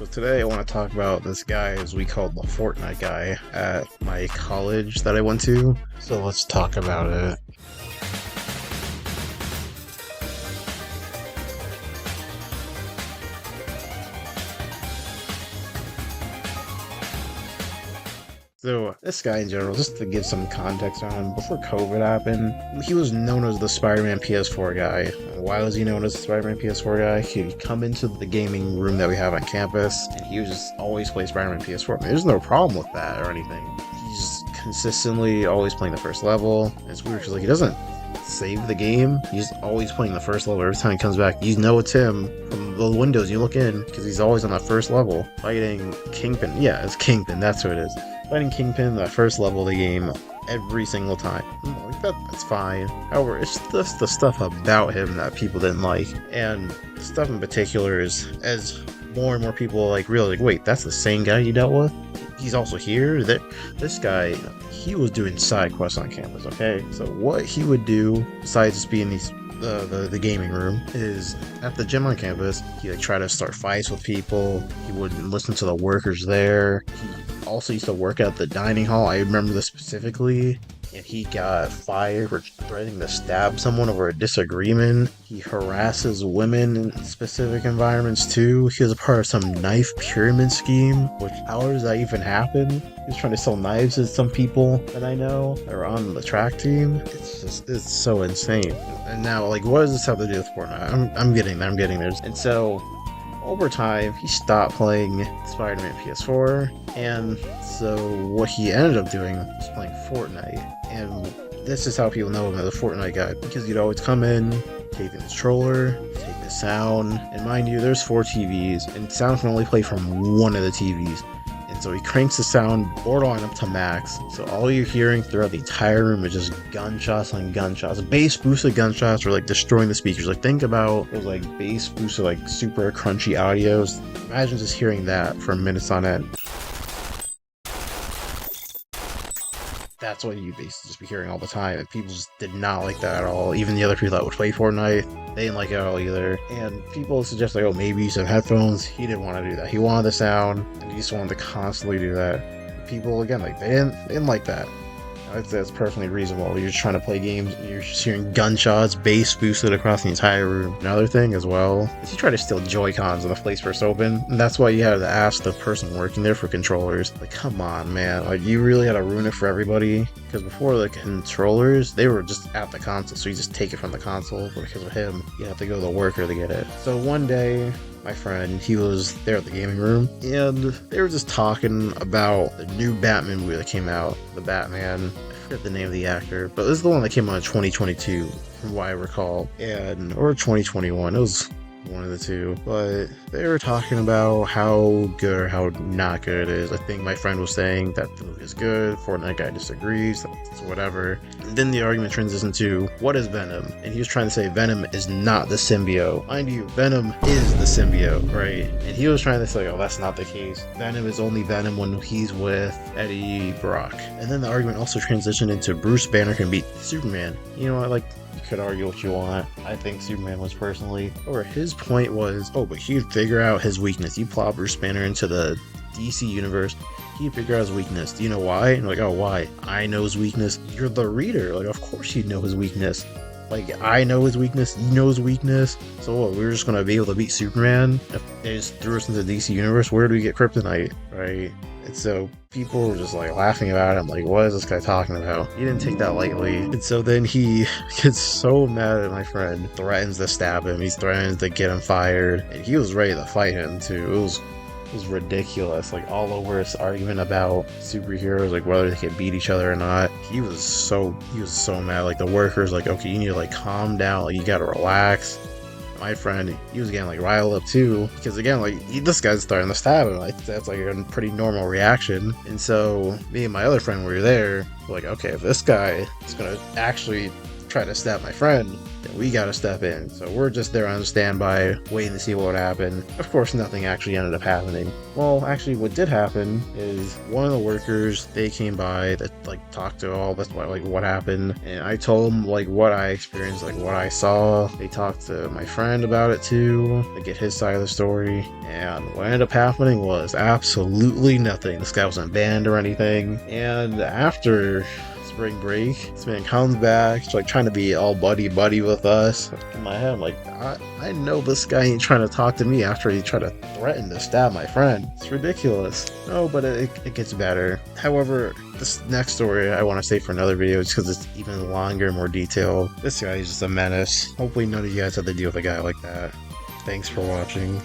So today I want to talk about this guy, as we called the Fortnite guy, at my college that I went to. So let's talk about it. So this guy in general, just to give some context on him, before COVID happened, he was known as the Spider-Man PS4 guy. Why was he known as the Spider-Man PS4 guy? He'd come into the gaming room that we have on campus, and he would just always play Spider-Man PS4. I mean, there's no problem with that or anything. He's consistently always playing the first level. It's weird because he doesn't save the game. He's always playing the first level. Every time he comes back, you know it's him from the windows you look in, because he's always on that first level fighting Kingpin. Yeah, it's Kingpin. That's who it is. Fighting Kingpin, the first level of the game, every single time. Like that's fine. However, it's just the stuff about him that people didn't like, and the stuff in particular is as more and more people realize, wait, that's the same guy you dealt with. He's also here. This guy, he was doing side quests on campus. Okay, so what he would do besides just being the gaming room is at the gym on campus, he try to start fights with people. He would listen to the workers there. He also used to work at the dining hall. I remember this specifically, and he got fired for threatening to stab someone over a disagreement. He harasses women in specific environments too. He was a part of some knife pyramid scheme, which how does that even happen? He was trying to sell knives to some people that I know that are on the track team. It's so insane. And now, what does this have to do with Fortnite? I'm getting there. And so, over time, he stopped playing Spider-Man PS4, and so what he ended up doing was playing Fortnite. And this is how people know him as a Fortnite guy, because he'd always come in, take the controller, take the sound, and mind you, there's 4 TVs, and sound can only play from one of the TVs. And so he cranks the sound borderline up to max. So all you're hearing throughout the entire room is just gunshots on gunshots. Bass boosted gunshots are destroying the speakers. Think about those bass boosted super crunchy audios. Imagine just hearing that for minutes on end. That's what you basically just be hearing all the time, and people just did not like that at all. Even the other people that would play Fortnite, they didn't like it at all either. And people suggest oh, maybe use some headphones. He didn't want to do that. He wanted the sound, and he just wanted to constantly do that. People again, they didn't like that. I'd say that's perfectly reasonable. You're just trying to play games, and you're just hearing gunshots, bass boosted across the entire room. Another thing as well is he tried to steal Joy-Cons when the place first opened, and that's why you had to ask the person working there for controllers. Come on, man. You really had to ruin it for everybody. Because before the controllers, they were just at the console, so you just take it from the console. But because of him, you have to go to the worker to get it. So one day, my friend, he was there at the gaming room, and they were just talking about the new Batman movie that came out, the Batman. I forget the name of the actor, but this is the one that came out in 2022, from what I recall, or 2021. It was one of the two, but they were talking about how good or how not good it is. I think my friend was saying that the movie is good, Fortnite guy disagrees, it's whatever. And then the argument transitioned to, what is Venom? And he was trying to say Venom is not the symbiote. Mind you, Venom is the symbiote, right? And he was trying to say, oh, that's not the case. Venom is only Venom when he's with Eddie Brock. And then the argument also transitioned into Bruce Banner can beat Superman. You know what, you could argue what you want. I think Superman was personally. Or his point was, oh, but he'd figure out his weakness. You plop Bruce Banner into the DC universe, he'd figure out his weakness. Do you know why? And oh, why? I know his weakness. You're the reader. Of course you'd know his weakness. I know his weakness, you know his weakness. So what, we're just gonna be able to beat Superman if they just threw us into the DC universe? Where do we get kryptonite, right? And so people were just laughing about it. I'm what is this guy talking about? He didn't take that lightly. And so then he gets so mad at my friend, threatens to stab him, he threatens to get him fired, and he was ready to fight him too. It was ridiculous, all over this argument about superheroes, whether they could beat each other or not. He was so mad. The workers, okay, you need to calm down, you gotta relax. My friend, he was getting riled up too, because again, this guy's starting to stab him. That's a pretty normal reaction. And so me and my other friend were there, okay, if this guy is gonna actually try to stab my friend, we gotta step in. So we're just there on standby, waiting to see what would happen. Of course, nothing actually ended up happening. Well, actually, what did happen is one of the workers, they came by that like talked to all this, like what happened, and I told them like what I experienced, like what I saw. They talked to my friend about it too, to get his side of the story, and what ended up happening was absolutely nothing. This guy wasn't banned or anything, and after spring break, this man comes back, he's like trying to be all buddy with us. In my head, I'm like, I know this guy ain't trying to talk to me after he tried to threaten to stab my friend. It's ridiculous. No, but it gets better. However, this next story I want to save for another video just because it's even longer, more detailed. This guy is just a menace. Hopefully none of you guys have to deal with a guy like that. Thanks for watching.